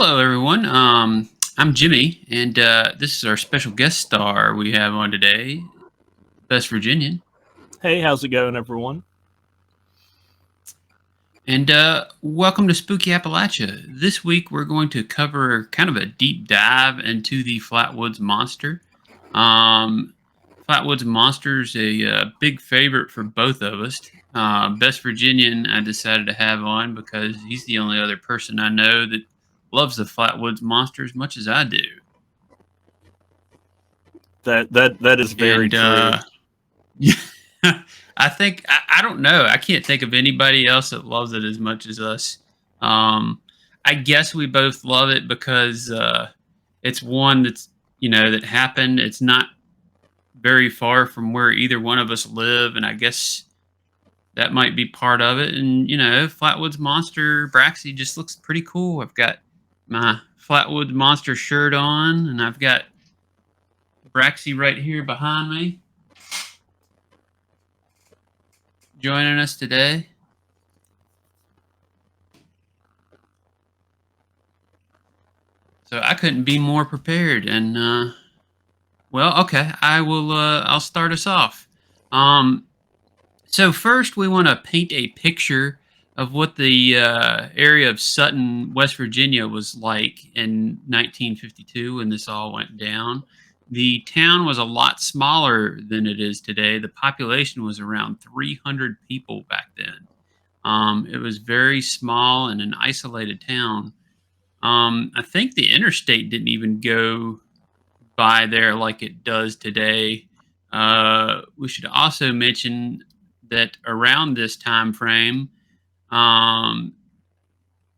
Hello, everyone. I'm Jimmy, and this is our special guest star we have on today, West Virginian. Hey, how's it going, everyone? And welcome to Spooky Appalachia. This week we're going to cover kind of a deep dive into the Flatwoods Monster. Um, Flatwoods Monster is a big favorite for both of us. Best Virginian I decided to have on because he's the only other person I know that loves the Flatwoods Monster as much as I do. That is very And true. Yeah, I don't know. I can't think of anybody else that loves it as much as us. Um, I guess we both love it because it's one that's that happened. It's not very far from where either one of us live, and I guess that might be part of it. And Flatwoods Monster Braxy just looks pretty cool. I've got my Flatwoods Monster shirt on, and I've got Braxy right here behind me, joining us today. So I couldn't be more prepared. And well, okay, I will. I'll start us off. Um, so first, we want to paint a picture of what the area of Sutton, West Virginia, was like in 1952 when this all went down. The town was a lot smaller than it is today. The population was around 300 people back then. It was very small and an isolated town. I think the interstate didn't even go by there like it does today. We should also mention that around this time frame um,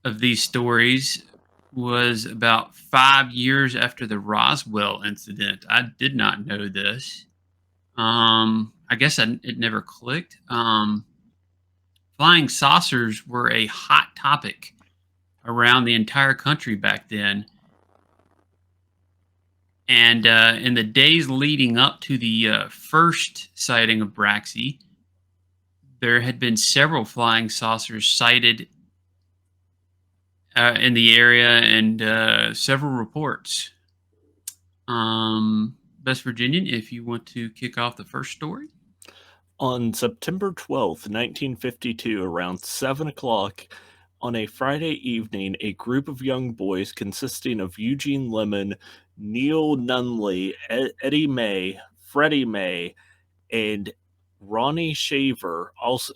of these stories was about 5 years after the Roswell incident. I did not know this. I guess it never clicked. Flying saucers were a hot topic around the entire country back then. And in the days leading up to the first sighting of Braxy, there had been several flying saucers sighted in the area and several reports. West Virginian, if you want to kick off the first story. On September 12th, 1952, around 7 o'clock on a Friday evening, a group of young boys consisting of Eugene Lemon, Neil Nunley, Eddie May, Freddie May, and Ronnie Shaver also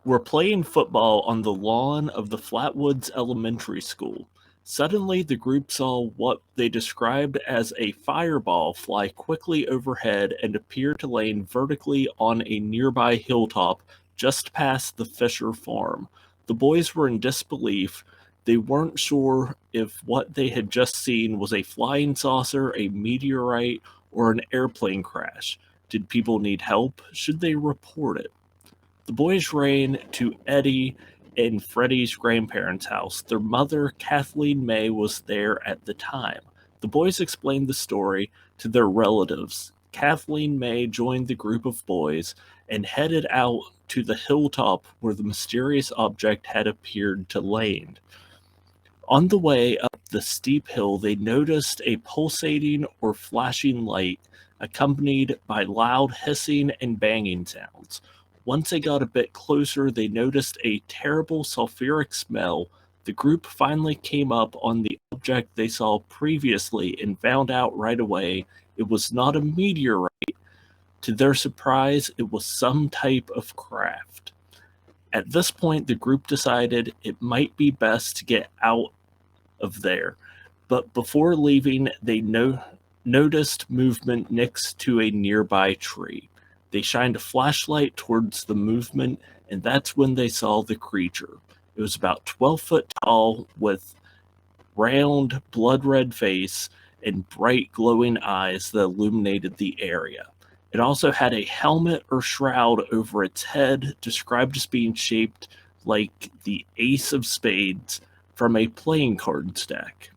were playing football on the lawn of the Flatwoods Elementary School. Suddenly, the group saw what they described as a fireball fly quickly overhead and appear to land vertically on a nearby hilltop just past the Fisher farm. The boys were in disbelief. They weren't sure if what they had just seen was a flying saucer, a meteorite, or an airplane crash. Did people need help? Should they report it? The boys ran to Eddie and Freddie's grandparents' house. Their mother, Kathleen May, was there at the time. The boys explained the story to their relatives. Kathleen May joined the group of boys and headed out to the hilltop where the mysterious object had appeared to land. On the way up the steep hill, they noticed a pulsating or flashing light accompanied by loud hissing and banging sounds. Once they got a bit closer, they noticed a terrible sulfuric smell. The group finally came up on the object they saw previously and found out right away it was not a meteorite. To their surprise, it was some type of craft. At this point, the group decided it might be best to get out of there. But before leaving, they noticed movement next to a nearby tree. They shined a flashlight towards the movement, and that's when they saw the creature. It was about 12 foot tall with round, blood red face and bright glowing eyes that illuminated the area. It also had a helmet or shroud over its head, described as being shaped like the ace of spades from a playing cards deck.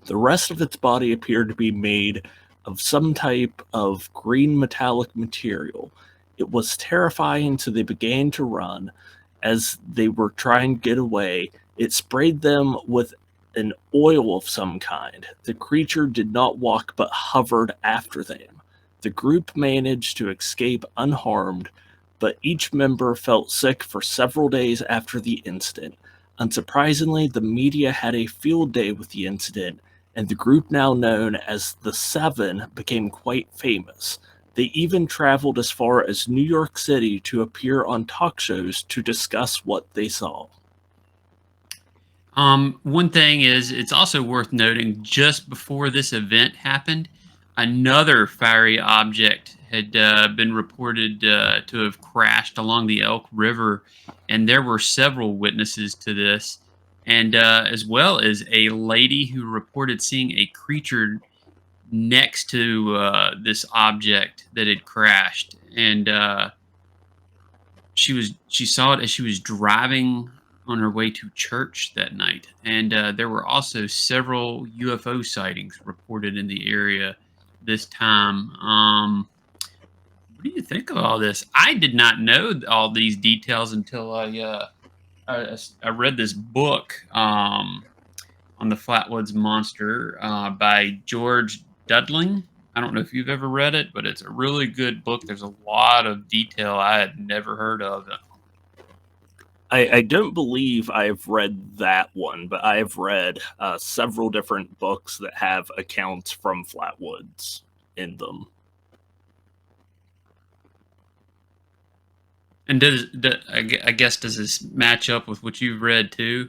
The rest of its body appeared to be made of some type of green metallic material. It was terrifying, so they began to run. As they were trying to get away, It sprayed them with an oil of some kind. The creature did not walk but hovered after them. The group managed to escape unharmed, but each member felt sick for several days after the incident. Unsurprisingly, the media had a field day with the incident, and the group now known as the Seven became quite famous. They even traveled as far as New York City to appear on talk shows to discuss what they saw. One thing is, it's also worth noting just before this event happened, another fiery object had been reported to have crashed along the Elk River, and there were several witnesses to this, and as well as a lady who reported seeing a creature next to this object that had crashed, and she saw it as she was driving on her way to church that night, and there were also several UFO sightings reported in the area this time. What do you think of all this? I did not know all these details until I read this book on the Flatwoods Monster by George Dudling. I don't know if you've ever read it, but it's a really good book. There's a lot of detail I had never heard of. I don't believe I've read that one, but I've read several different books that have accounts from Flatwoods in them. And I guess does this match up with what you've read too?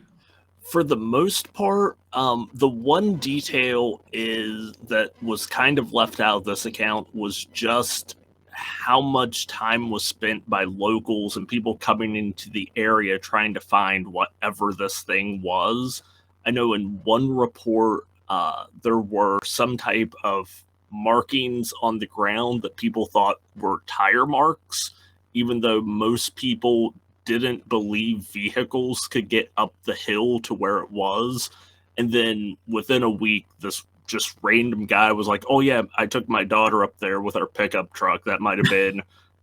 For the most part, the one detail is that was kind of left out of this account was just how much time was spent by locals and people coming into the area trying to find whatever this thing was. I know in one report, there were some type of markings on the ground that people thought were tire marks, even though most people didn't believe vehicles could get up the hill to where it was. And then within a week, this just random guy was like, "Oh yeah, I took my daughter up there with our pickup truck. That might have been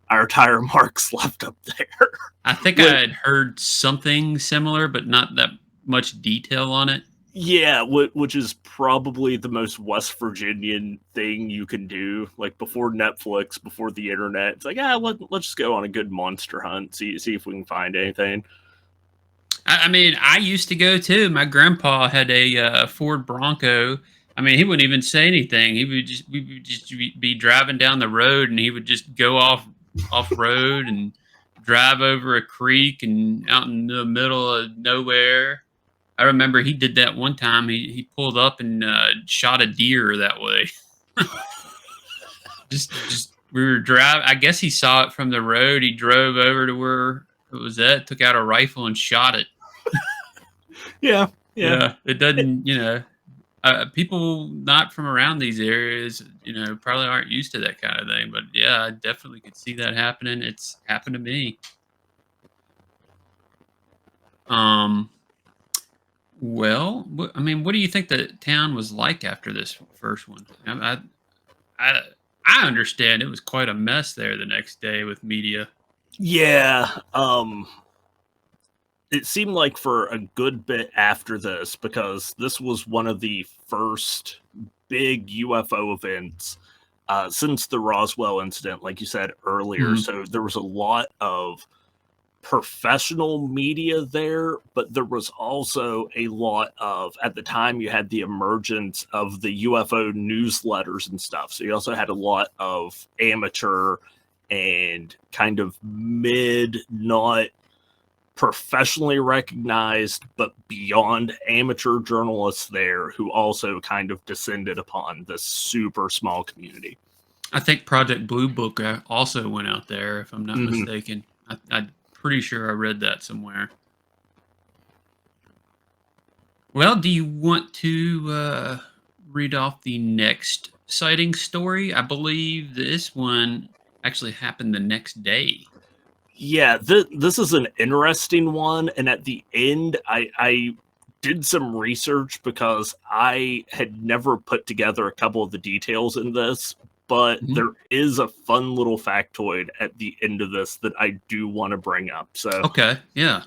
our tire marks left up there." I think I had heard something similar, but not that much detail on it. Yeah, which is probably the most West Virginian thing you can do. Like before Netflix, before the internet, it's like, let's just go on a good monster hunt, see if we can find anything. I mean, I used to go too. My grandpa had a Ford Bronco. I mean, he wouldn't even say anything. We would just be driving down the road, and he would just go off road and drive over a creek and out in the middle of nowhere. I remember he did that one time. He pulled up and shot a deer that way. Just we were driving. I guess he saw it from the road. He drove over to where it was at, took out a rifle and shot it. Yeah, yeah. Yeah, it doesn't. People not from around these areas, probably aren't used to that kind of thing. But yeah, I definitely could see that happening. It's happened to me. Um, well, I mean, what do you think the town was like after this first one? I, I understand it was quite a mess there the next day with media. Yeah, it seemed like for a good bit after this, because this was one of the first big UFO events since the Roswell incident, like you said earlier. Mhm. So there was a lot of professional media there, but there was also a lot of, at the time, you had the emergence of the UFO newsletters and stuff. So you also had a lot of amateur and kind of mid, not professionally recognized, but beyond amateur journalists there who also kind of descended upon this super small community. I think Project Blue Book also went out there, if I'm not mistaken. I'm pretty sure I read that somewhere. Well, do you want to read off the next sighting story? I believe this one actually happened the next day. Yeah, this is an interesting one. And at the end, I did some research because I had never put together a couple of the details in this, but Mhm. there is a fun little factoid at the end of this that I do want to bring up. So Okay, yeah.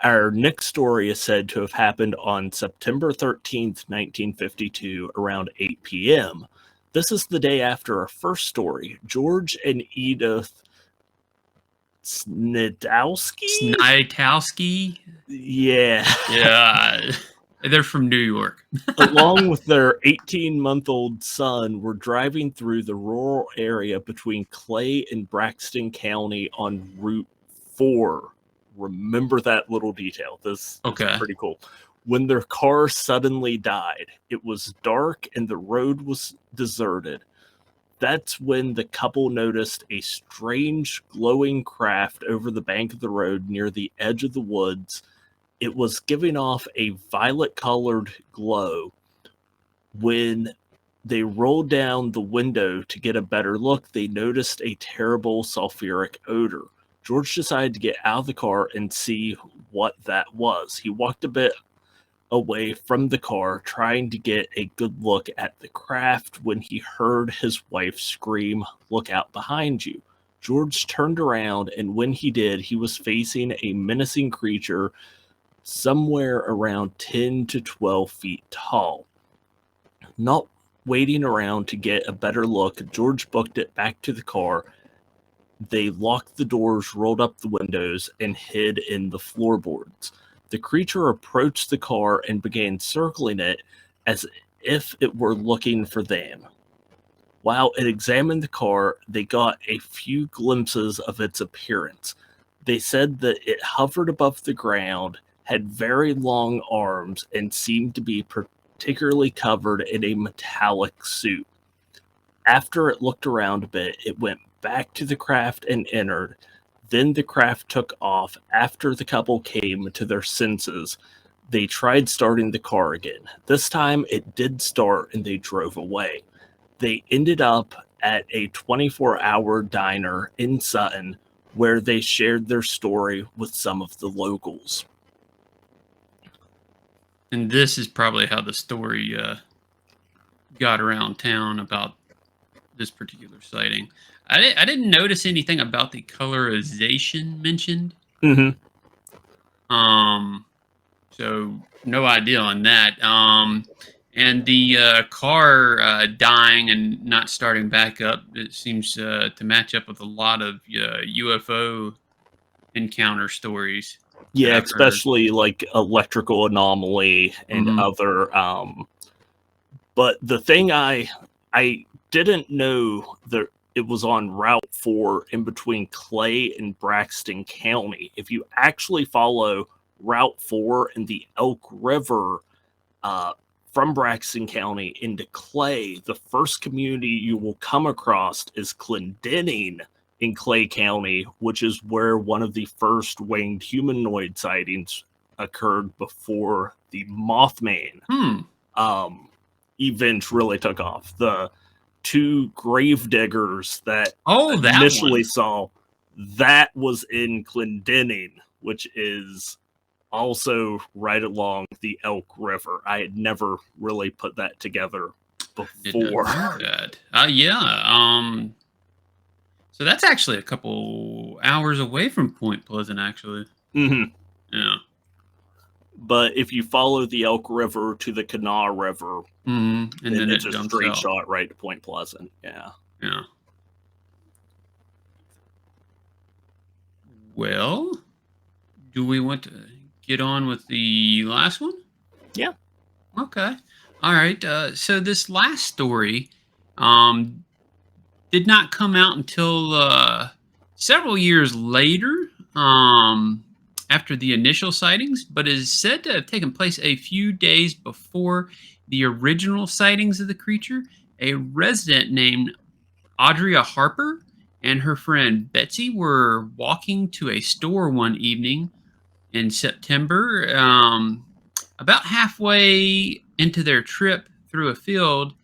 Our next story is said to have happened on September 13th, 1952, around 8 p.m. This is the day after our first story. George and Edith Snidowski? Snitowski. Yeah. Yeah. They're from New York. Along with their 18-month-old son, were driving through the rural area between Clay and Braxton County on Route 4. Remember that little detail. This is Okay. pretty cool. When their car suddenly died, it was dark and the road was deserted. That's when the couple noticed a strange glowing craft over the bank of the road near the edge of the woods. It was giving off a violet-colored glow. When they rolled down the window to get a better look, they noticed a terrible sulfuric odor. George decided to get out of the car and see what that was. He walked a bit away from the car, trying to get a good look at the craft, when he heard his wife scream, "Look out behind you." George turned around, and when he did, he was facing a menacing creature somewhere around 10 to 12 feet tall. Not waiting around to get a better look, George booked it back to the car. They locked the doors, rolled up the windows, and hid in the floorboards. The creature approached the car and began circling it as if it were looking for them. While it examined the car, they got a few glimpses of its appearance. They said that it hovered above the ground, had very long arms, and seemed to be particularly covered in a metallic suit. After it looked around a bit, it went back to the craft and entered. Then the craft took off. After the couple came to their senses, they tried starting the car again. This time it did start and they drove away. They ended up at a 24-hour diner in Sutton, where they shared their story with some of the locals. And this is probably how the story got around town about this particular sighting. I didn't notice anything about the colorization mentioned. Mm-hmm. So no idea on that. And the car dying and not starting back up, it seems to match up with a lot of UFO encounter stories that Yeah, I've heard. especially like electrical anomaly and Mhm. other. But the thing I didn't know that it was on Route 4 in between Clay and Braxton County. If you actually follow Route 4 in the Elk River uh, from Braxton County into Clay, the first community you will come across is Clendening in Clay County, which is where one of the first winged humanoid sightings occurred before the Mothman Hmm. um, event really took off. The two grave diggers that Oh, that initially one. saw, that was in Clendening, which is also right along the Elk River. I had never really put that together Did not before. know that. Yeah. So that's actually a couple hours away from Point Pleasant, actually. Mhm. Yeah. But if you follow the Elk River to the Kanawha River, And then then it's it a dumps straight out. shot right to Point Pleasant. Yeah. Yeah. Well, do we want to get on with the last one? Yeah. Okay. All right. So this last story um, did not come out until several years later, after the initial sightings, but is said to have taken place a few days before the original sightings of the creature. A resident named Audria Harper and her friend Betsy were walking to a store one evening in September. About halfway into their trip through a field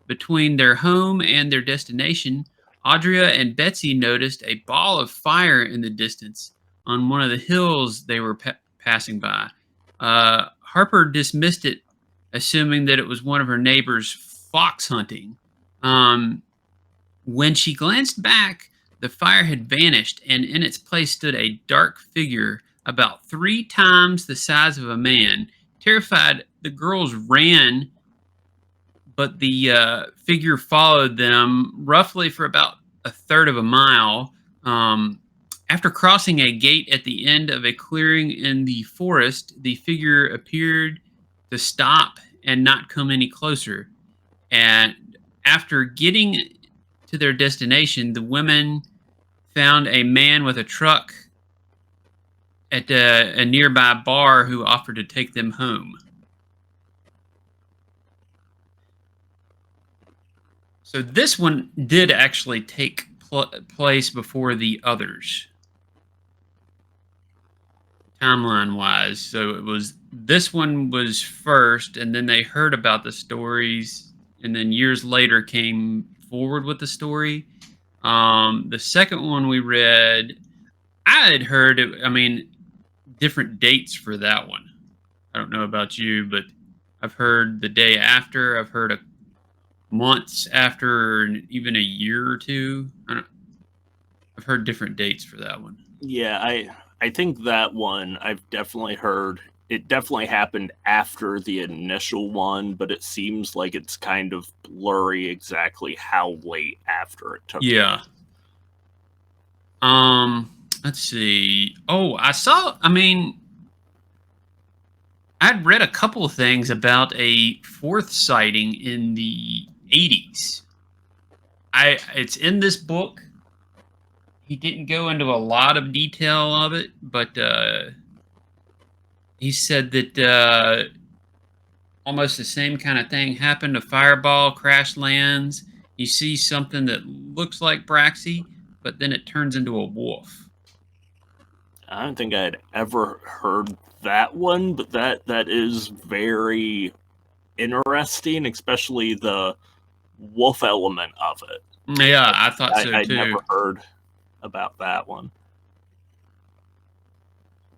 between their home and their destination, Audria and Betsy noticed a ball of fire in the distance on one of the hills they were passing by. Harper dismissed it, assuming that it was one of her neighbors fox hunting. Um, when she glanced back, the fire had vanished, and in its place stood a dark figure about 3 times the size of a man. Terrified, the girls ran, but the figure followed them roughly for about a third of a mile. Um, After crossing a gate at the end of a clearing in the forest, the figure appeared to stop and not come any closer. And after getting to their destination, the women found a man with a truck at a nearby bar who offered to take them home. So this one did actually take place before the others, timeline wise. So it was this one was first, and then they heard about the stories, and then years later came forward with the story. The second one we read, I had heard it, I mean, different dates for that one. I don't know about you, but I've heard the day after. I've heard months after, and even a year or two. I've heard different dates for that one. Yeah, I think that one I've definitely heard. It definitely happened after the initial one, but it seems like it's kind of blurry exactly how late after it took Yeah. place. Let's see. Oh, I mean, I'd read a couple of things about a fourth sighting in the 80s. It's in this book. He didn't go into a lot of detail of it, but he said that almost the same kind of thing happened. A fireball crash lands. You see something that looks like Braxy, but then it turns into a wolf. I don't think I'd ever heard that one, but that is very interesting, especially the wolf element of it. Yeah, I thought so I too. never heard about that one.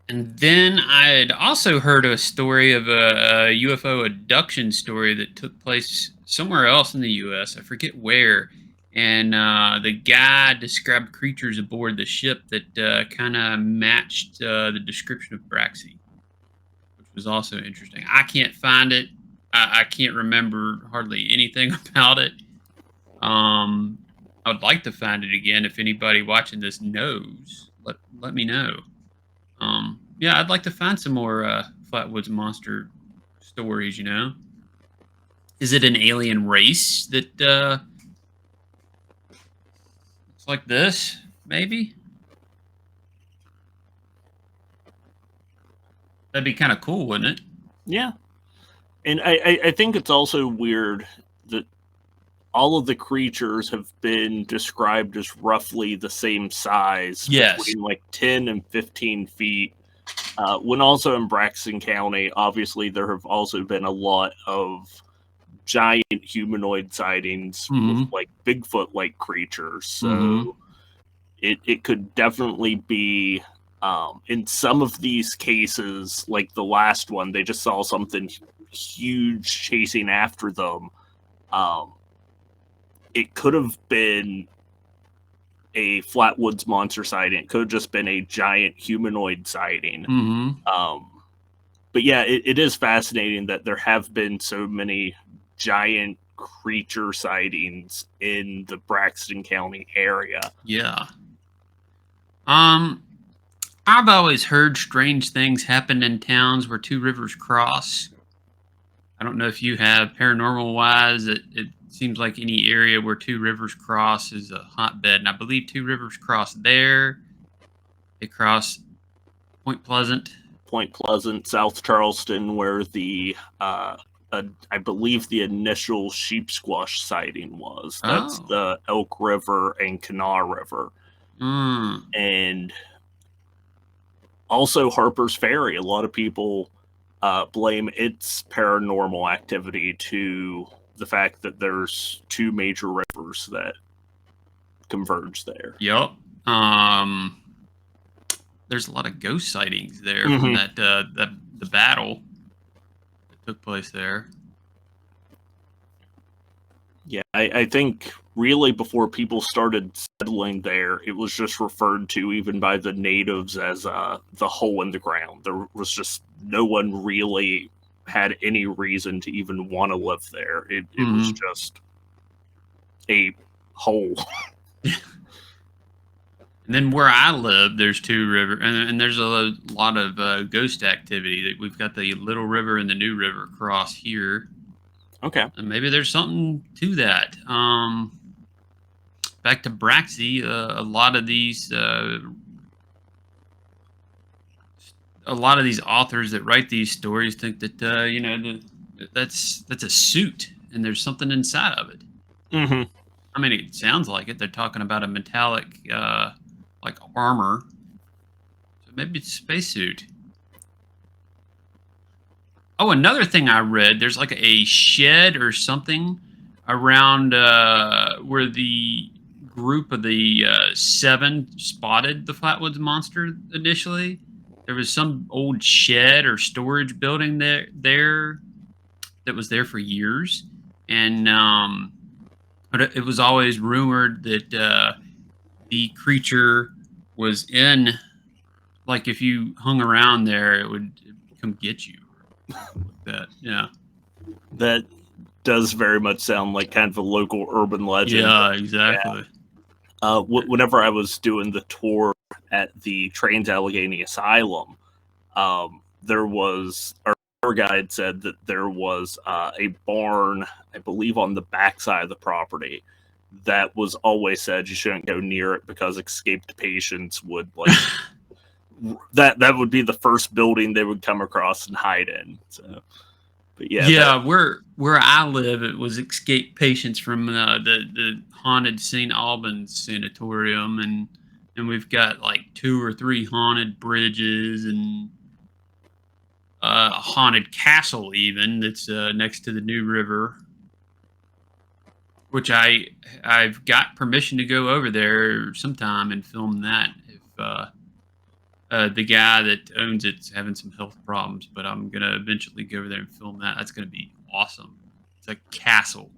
And then I had also heard a story of a UFO abduction story that took place somewhere else in the U.S. I forget where. And the guy described creatures aboard the ship that kind of matched the description of Braxy, which was also interesting. I can't find it. I can't remember hardly anything about it. I would like to find it again. If anybody watching this knows, let me know. Yeah, I'd like to find some more Flatwoods Monster stories. Is it an alien race that looks like this? Maybe that'd be kind of cool, wouldn't it? Yeah. And I think it's also weird that all of the creatures have been described as roughly the same size, Yes. between like 10 and 15 feet. When also in Braxton County, obviously, there have also been a lot of giant humanoid sightings with like Bigfoot like creatures. So it could definitely be. In some of these cases, like the last one, they just saw something huge chasing after them. It could have been a Flatwoods Monster sighting. It could have just been a giant humanoid sighting. But yeah, it is fascinating that there have been so many giant creature sightings in the Braxton County area. Yeah. I've always heard strange things happen in towns where two rivers cross. I don't know if you have paranormal wise. It seems like any area where two rivers cross is a hotbed, and I believe two rivers cross there. They cross Point Pleasant. Point Pleasant, South Charleston, where the I believe the initial sheep squash sighting was. That's the Elk River and Kanawha River. And also Harper's Ferry. A lot of people blame its paranormal activity to the fact that there's two major rivers that converge there. Yep. There's a lot of ghost sightings there from the battle that took place there. Yeah, I think really before people started settling there, it was just referred to even by the natives as the hole in the ground. There was just no one really had any reason to even want to live there. It was Hmm. just a hole. And then where I live, there's two river, and there's a lot of ghost activity. We've got the Little River and the New River cross here, Okay. and maybe there's something to that. Back to Braxy, a lot of these authors that write these stories think that that's a suit, and there's something inside of it. Mm-hmm. I mean, it sounds like it. They're talking about a metallic, like armor. So maybe it's a spacesuit. Oh, another thing I read, there's like a shed or something around where the group of the seven spotted the Flatwoods Monster initially. There was some old shed or storage building there that was there for years, and but it was always rumored that the creature was in. Like if you hung around there, it would come get you. That yeah. That does very much sound like kind of a local urban legend. Yeah, Yeah. exactly. Whenever I was doing the tour at the Trans Allegheny Asylum, there was our tour guide said that there was a barn, I believe, on the backside of the property that was always said you shouldn't go near it because escaped patients would like that would be the first building they would come across and hide in. So, but yeah, that Yeah, where I live, it was escaped patients from the haunted St. Albans sanatorium, and we've got like two or three haunted bridges and a haunted castle even that's next to the New River, which I've got permission to go over there sometime and film that if the guy that owns it's having some health problems, but I'm gonna eventually go over there and film that. That's gonna be awesome. It's a castle.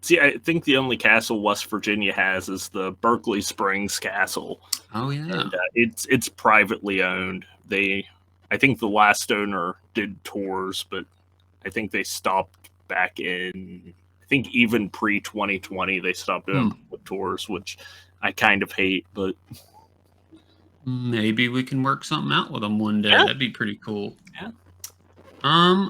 see, I think the only castle West Virginia has is the Berkeley Springs Castle, Oh yeah. and it's privately owned. I think the last owner did tours, but I think they stopped back in. I think even pre 2020 they stopped doing Hmm. tours, which I kind of hate. But Maybe we can work something out with them one day. yeah, That'd be pretty cool. yeah.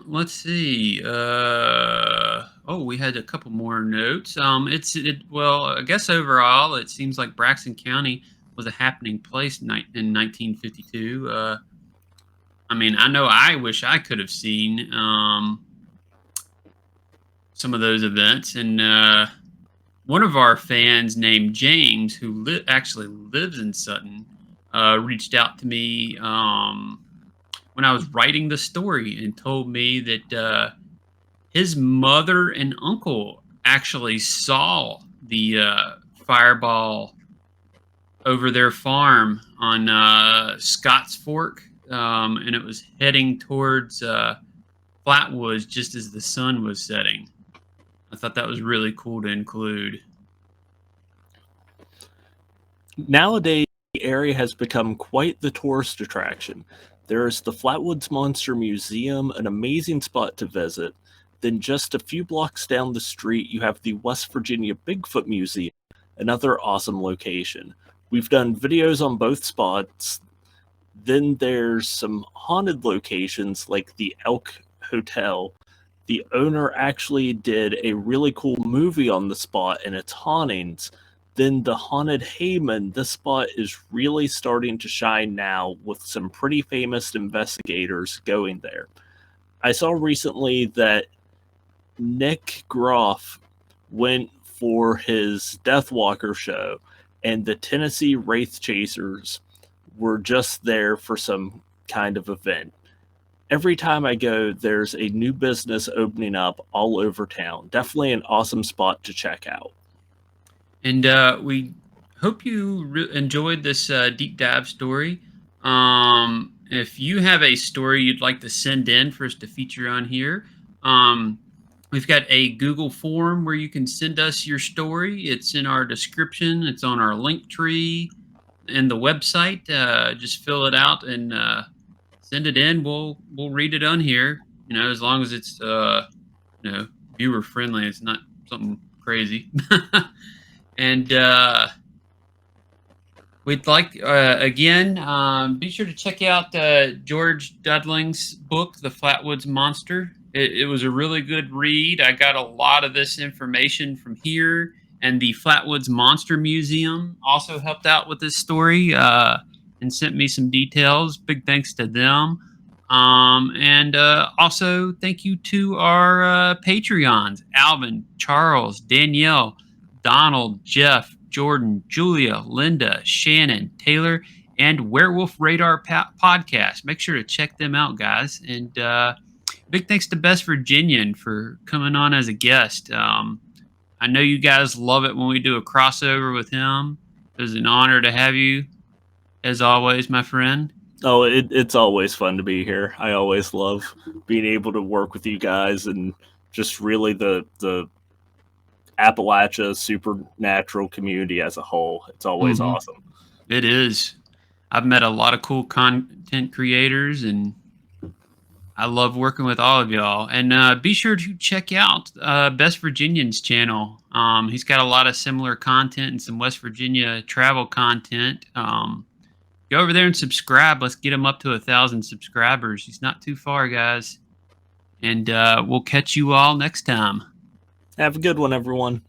Let's see. Oh, we had a couple more notes. Well, I guess overall, it seems like Braxton County was a happening place in 1952. I mean, I know I wish I could have seen some of those events, and one of our fans named James, who actually lives in Sutton, reached out to me when I was writing the story and told me that his mother and uncle actually saw the fireball over their farm on Scotts Fork, and it was heading towards Flatwoods just as the sun was setting. I thought that was really cool to include. Nowadays, the area has become quite the tourist attraction. There is the Flatwoods Monster Museum, an amazing spot to visit. Then, just a few blocks down the street, you have the West Virginia Bigfoot Museum, another awesome location. We've done videos on both spots. Then there's some haunted locations like the Elk Hotel. The owner actually did a really cool movie on the spot and its hauntings. Then the Haunted Hayman, this spot is really starting to shine now with some pretty famous investigators going there. I saw recently that Nick Groff went for his Deathwalker show, and the Tennessee Wraith Chasers were just there for some kind of event. Every time I go, there's a new business opening up all over town. Definitely an awesome spot to check out. And we hope you enjoyed this deep dive story. If you have a story you'd like to send in for us to feature on here, um, We've got a Google form where you can send us your story. It's in our description. It's on our link tree and the website. Just fill it out and send it in. We'll read it on here. As long as it's viewer friendly. It's not something crazy. And we'd like, again, be sure to check out George Dudling's book, The Flatwoods Monster. It was a really good read. I got a lot of this information from here, and the Flatwoods Monster Museum also helped out with this story and sent me some details. Big thanks to them. And also, thank you to our Patreons: Alvin, Charles, Danielle, Donald, Jeff, Jordan, Julia, Linda, Shannon, Taylor, and Werewolf Radar Podcast. Make sure to check them out, guys. And big thanks to West Virginian for coming on as a guest. I know you guys love it when we do a crossover with him. It was an honor to have you, as always, my friend. Oh, it's always fun to be here. I always love being able to work with you guys and just really the Appalachia supernatural community as a whole. It's always awesome. It is. I've met a lot of cool content creators, and I love working with all of y'all. And be sure to check out West Virginian's channel. He's got a lot of similar content and some West Virginia travel content. Go over there and subscribe. Let's get him up to 1,000 subscribers. He's not too far, guys. And we'll catch you all next time. Have a good one, everyone.